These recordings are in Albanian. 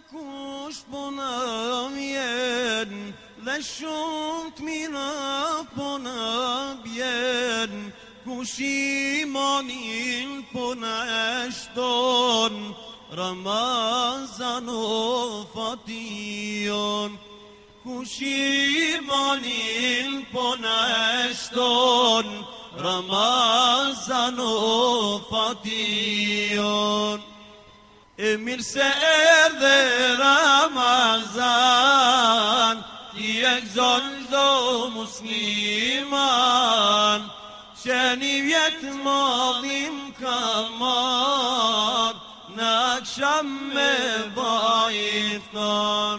kush po në vjen, dhe shumë të mira po në bjen, kush imanin po në shton, Ramazan o fation. Kush imanin po në shton, Ramazan o fation. E mirë se erdhe Ramazan, ti e gëzon çdo musliman, që një vjetë madhim ka marrë, në akşam me vaj iftar.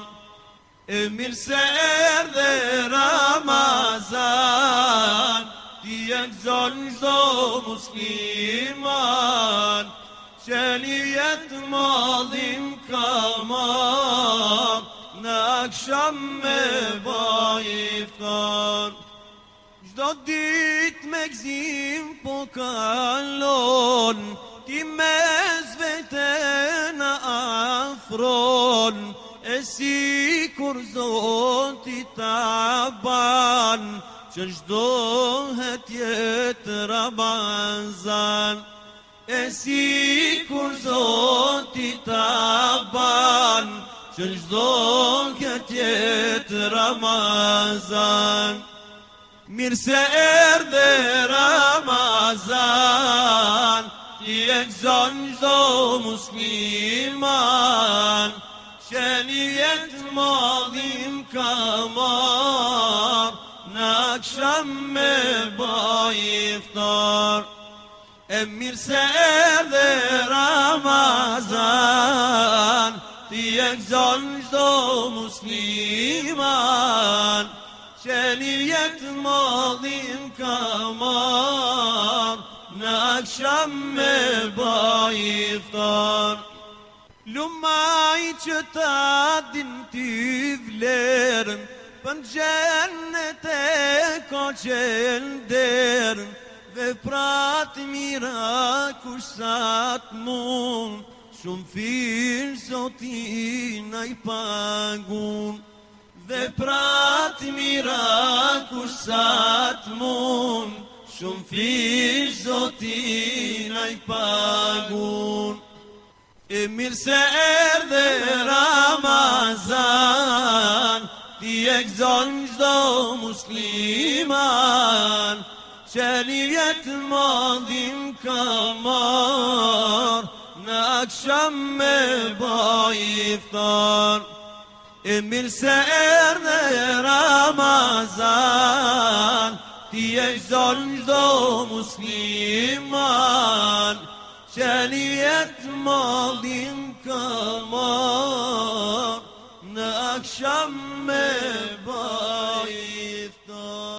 E mirë se erdhe Ramazan, ti e gëzon çdo musliman, që një vjetë madhim ka marrë, në akşam me vaj iftar. Çdo ditë me gëzim po kalon, ti mes vete në afron, e si kur Zoti ta ban, që çdo het jetë Ramazan. E si kur Zoti ta ban, që çdo het jetë Ramazan. Mirë se erdhe Ramazan, ti e gëzon çdo musliman, që një vjetë madhim ka marrë, në akşam me vaj iftar. E mirë se erdhe Ramazan, ti e gëzon çdo musliman, që një vjetë madhim ka marrë, në akşam me vaj iftar. Lumaj që ta din ty vlerën, për gjennet e ka qelderën, veprat mira kush sa t'mun, shumë firë Zoti na i pagun. Veprat mira kush sa t'mun, shumë firë Zoti na i pagun. E mirë se erdhe Ramazan, ti e gëzon çdo musliman, që një vjetë madhim ka marrë, në akşam me vaj iftar. E mirë se erdhe Ramazan, ti e gëzon çdo musliman, që një vjetë madhim ka marrë, në akşam me